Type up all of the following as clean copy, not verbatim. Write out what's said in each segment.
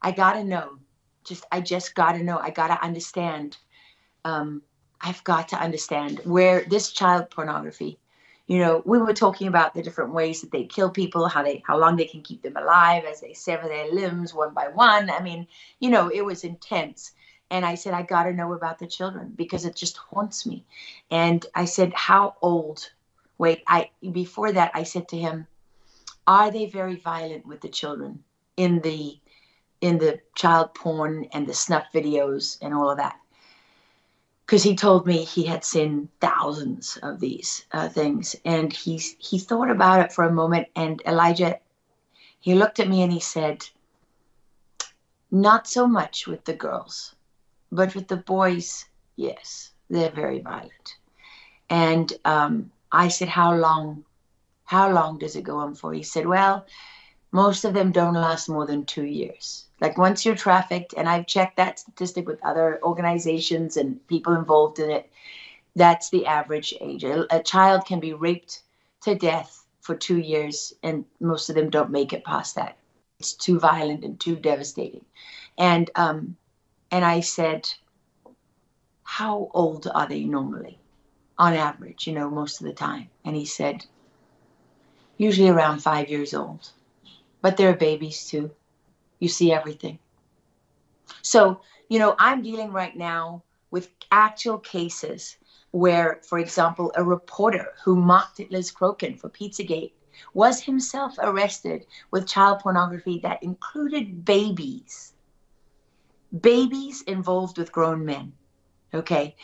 I gotta know. I just gotta know. I gotta understand. I've got to understand where this child pornography, we were talking about the different ways that they kill people, how long they can keep them alive as they sever their limbs one by one. I mean, it was intense. And I said, I got to know about the children because it just haunts me. And I said, how old? Wait, before that, I said to him, are they very violent with the children in the child porn and the snuff videos and all of that? Because he told me he had seen thousands of these things. And he thought about it for a moment. And Elijah, he looked at me and he said, not so much with the girls, but with the boys, yes, they're very violent. And I said, how long does it go on for? He said, well, most of them don't last more than 2 years. Like once you're trafficked, and I've checked that statistic with other organizations and people involved in it, that's the average age. A child can be raped to death for 2 years, and most of them don't make it past that. It's too violent and too devastating. And I said, how old are they normally? On average, most of the time. And he said, usually around 5 years old. But there are babies too. You see everything. So, I'm dealing right now with actual cases where, for example, a reporter who mocked Liz Crokin for Pizzagate was himself arrested with child pornography that included babies involved with grown men. Okay.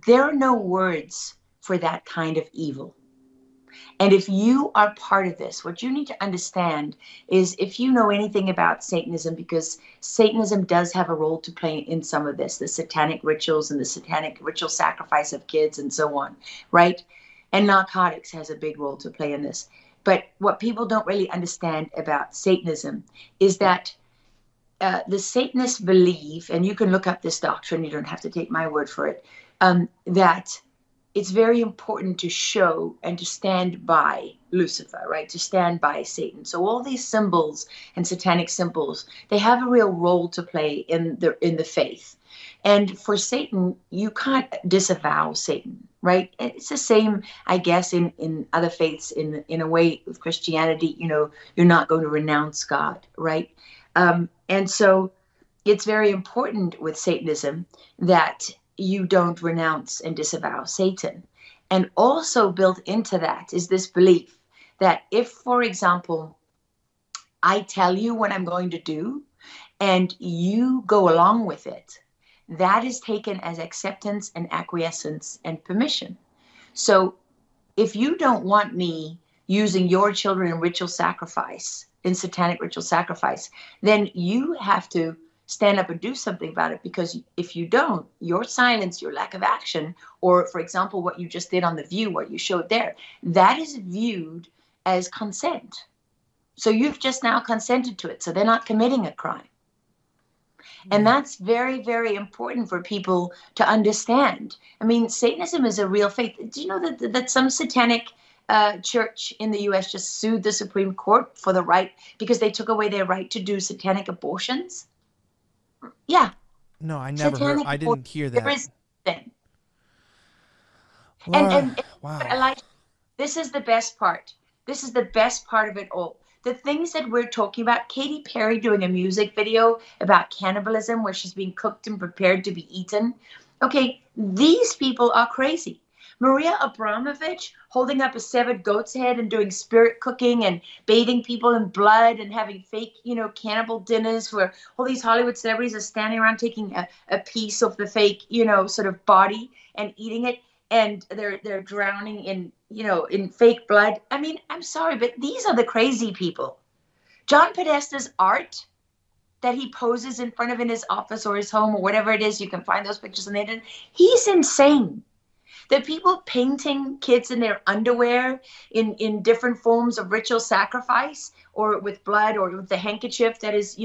There are no words for that kind of evil. And if you are part of this, what you need to understand is, if you know anything about Satanism, because Satanism does have a role to play in some of this, the satanic rituals and the satanic ritual sacrifice of kids and so on, right? And narcotics has a big role to play in this. But what people don't really understand about Satanism is that the Satanists believe, and you can look up this doctrine, you don't have to take my word for it, that it's very important to show and to stand by Lucifer, right? To stand by Satan. So all these symbols and satanic symbols, they have a real role to play in the faith. And for Satan, you can't disavow Satan, right? It's the same, I guess, in other faiths. In a way, with Christianity, you're not going to renounce God, right? And so it's very important with Satanism that you don't renounce and disavow Satan. And also built into that is this belief that if, for example, I tell you what I'm going to do and you go along with it, that is taken as acceptance and acquiescence and permission. So if you don't want me using your children in ritual sacrifice, in satanic ritual sacrifice, then you have to stand up and do something about it, because if you don't, your silence, your lack of action, or for example, what you just did on The View, what you showed there, that is viewed as consent. So you've just now consented to it. So they're not committing a crime. And that's very, very important for people to understand. I mean, Satanism is a real faith. Do you know that some satanic church in the U.S. just sued the Supreme Court for the right, because they took away their right to do satanic abortions? Yeah. No, I never heard. I didn't hear that. There is thing. Lara, And wow. Elijah, this is the best part. This is the best part of it all. The things that we're talking about, Katy Perry doing a music video about cannibalism where she's being cooked and prepared to be eaten. Okay, these people are crazy. Maria Abramovich holding up a severed goat's head and doing spirit cooking and bathing people in blood and having fake, cannibal dinners where all these Hollywood celebrities are standing around taking a piece of the fake, sort of body and eating it. And they're drowning in, in fake blood. I mean, I'm sorry, but these are the crazy people. John Podesta's art that he poses in front of in his office or his home or whatever it is, you can find those pictures on the internet. He's insane. The people painting kids in their underwear in different forms of ritual sacrifice, or with blood, or with the handkerchief that is,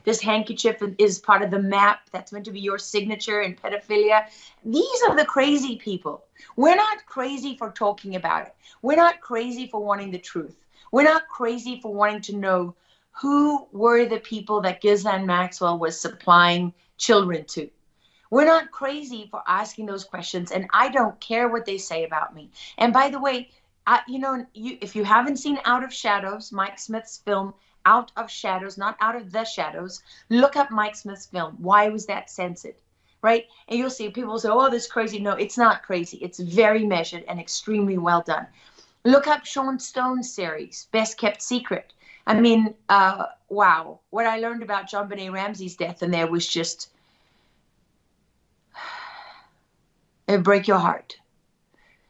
this handkerchief is part of the map that's meant to be your signature in pedophilia. These are the crazy people. We're not crazy for talking about it. We're not crazy for wanting the truth. We're not crazy for wanting to know who were the people that Ghislaine Maxwell was supplying children to? We're not crazy for asking those questions, and I don't care what they say about me. And by the way, if you haven't seen Out of Shadows, Mike Smith's film, Out of Shadows, not Out of the Shadows, look up Mike Smith's film. Why was that censored? Right? And you'll see people say, oh, this is crazy. No, it's not crazy. It's very measured and extremely well done. Look up Sean Stone's series, Best Kept Secret. I mean, wow. What I learned about John Benet Ramsey's death in there was just, it'll break your heart.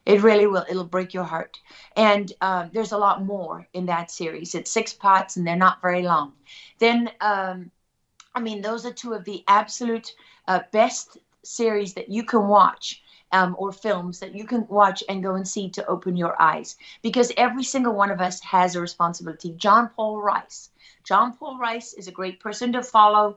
It really will. It'll break your heart. And there's a lot more in that series. It's 6 parts and they're not very long. Then, I mean, those are 2 of the absolute best series that you can watch, or films that you can watch and go and see to open your eyes. Because every single one of us has a responsibility. John Paul Rice. John Paul Rice is a great person to follow.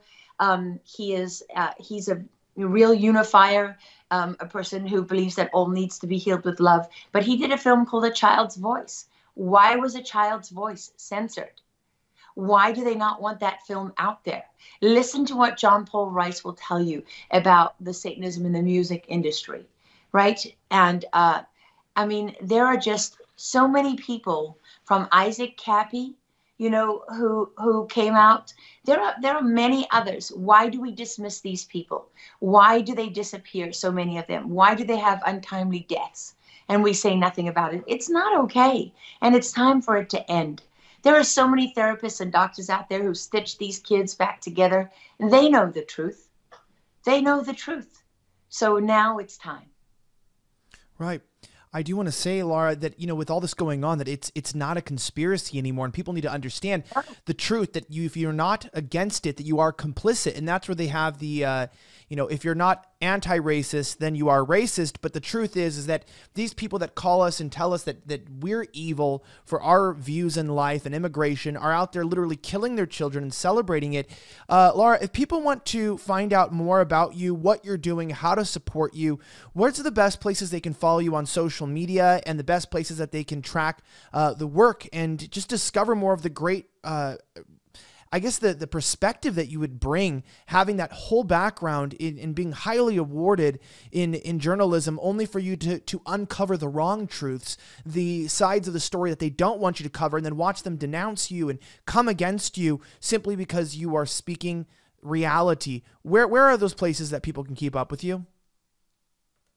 He's a real unifier. A person who believes that all needs to be healed with love. But he did a film called A Child's Voice. Why was A Child's Voice censored? Why do they not want that film out there? Listen to what John Paul Rice will tell you about the Satanism in the music industry, right? And I mean, there are just so many people, from Isaac Cappy, you know, who came out. There are many others. Why do we dismiss these people? Why do they disappear, so many of them? Why do they have untimely deaths? And we say nothing about it. It's not okay. And it's time for it to end. There are so many therapists and doctors out there who stitch these kids back together. And they know the truth. They know the truth. So now it's time. Right. I do want to say, Lara, that, you know, with all this going on, that it's not a conspiracy anymore, and people need to understand the truth, that if you're not against it, that you are complicit. And that's where they have the, you know, if you're not anti-racist, then you are racist. But the truth is that these people that call us and tell us that we're evil for our views in life and immigration are out there literally killing their children and celebrating it. Lara, if people want to find out more about you, what you're doing, how to support you, where's the best places they can follow you on social media, and the best places that they can track the work and just discover more of the great, I guess, the perspective that you would bring, having that whole background in being highly awarded in journalism, only for you to uncover the wrong truths, the sides of the story that they don't want you to cover, and then watch them denounce you and come against you simply because you are speaking reality. Where are those places that people can keep up with you?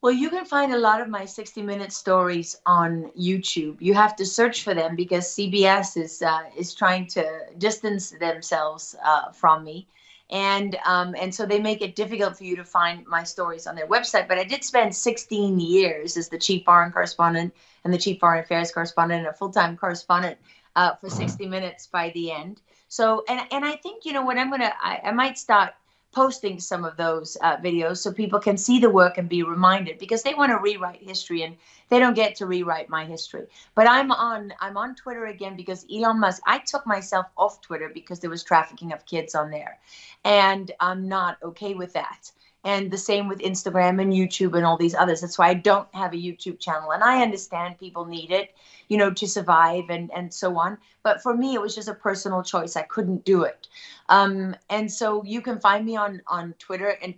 Well, you can find a lot of my 60-minute stories on YouTube. You have to search for them because CBS is trying to distance themselves from me, and so they make it difficult for you to find my stories on their website. But I did spend 16 years as the chief foreign correspondent and the chief foreign affairs correspondent and a full-time correspondent for 60 Minutes by the end. So, and I think, you know what, I might start posting some of those videos so people can see the work and be reminded, because they want to rewrite history and they don't get to rewrite my history. But I'm on Twitter again because Elon Musk, I took myself off Twitter because there was trafficking of kids on there, and I'm not okay with that. And the same with Instagram and YouTube and all these others. That's why I don't have a YouTube channel. And I understand people need it, you know, to survive and so on. But for me, it was just a personal choice. I couldn't do it. And so you can find me on Twitter and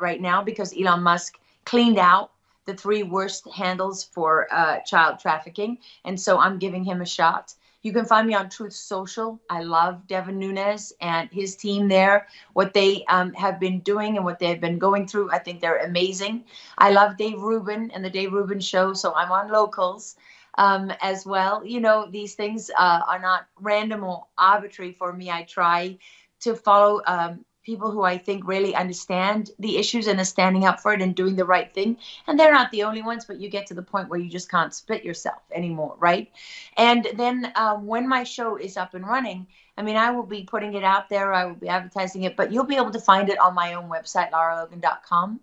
right now, because Elon Musk cleaned out the 3 worst handles for child trafficking. And so I'm giving him a shot. You can find me on Truth Social. I love Devin Nunes and his team there, what they have been doing and what they've been going through. I think they're amazing. I love Dave Rubin and the Dave Rubin Show, so I'm on Locals as well. You know, these things are not random or arbitrary for me. I try to follow people who I think really understand the issues and are standing up for it and doing the right thing. And they're not the only ones, but you get to the point where you just can't split yourself anymore, right? And then when my show is up and running, I mean, I will be putting it out there. I will be advertising it, but you'll be able to find it on my own website, laralogan.com,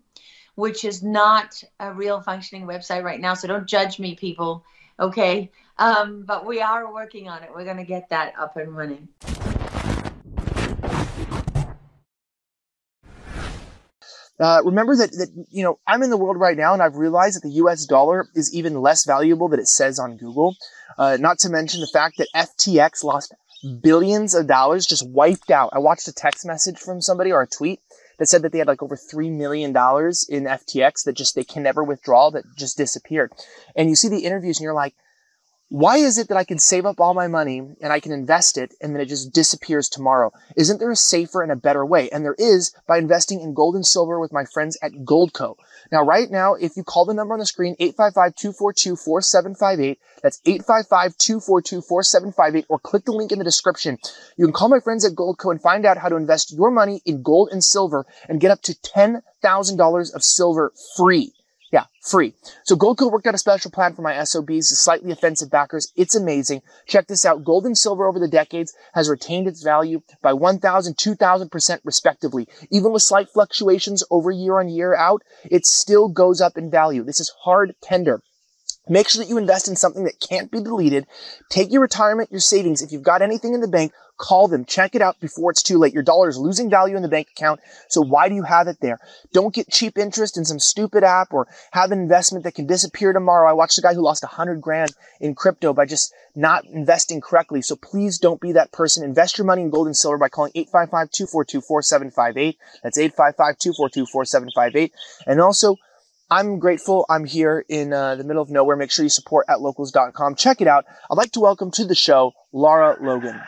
which is not a real functioning website right now. So don't judge me, people, okay? But we are working on it. We're going to get that up and running. Remember that, you know, I'm in the world right now, and I've realized that the US dollar is even less valuable than it says on Google. Not to mention the fact that FTX lost billions of dollars just wiped out. I watched a text message from somebody or a tweet that said that they had like over $3 million in FTX that just they can never withdraw, that just disappeared. And you see the interviews and you're like, why is it that I can save up all my money and I can invest it and then it just disappears tomorrow? Isn't there a safer and a better way? And there is, by investing in gold and silver with my friends at Goldco. Now, right now, if you call the number on the screen, 855-242-4758, that's 855-242-4758, or click the link in the description, you can call my friends at Goldco and find out how to invest your money in gold and silver and get up to $10,000 of silver free. Yeah, free. So Goldco worked out a special plan for my SOBs, the slightly offensive backers. It's amazing. Check this out. Gold and silver over the decades has retained its value by 1,000, 2,000% respectively. Even with slight fluctuations over year on year out, it still goes up in value. This is hard tender. Make sure that you invest in something that can't be deleted. Take your retirement, your savings. If you've got anything in the bank, call them. Check it out before it's too late. Your dollar is losing value in the bank account, so why do you have it there? Don't get cheap interest in some stupid app or have an investment that can disappear tomorrow. I watched a guy who lost 100 grand in crypto by just not investing correctly. So please don't be that person. Invest your money in gold and silver by calling 855-242-4758. That's 855-242-4758. And also, I'm grateful I'm here in the middle of nowhere. Make sure you support at locals.com. Check it out. I'd like to welcome to the show Lara Logan.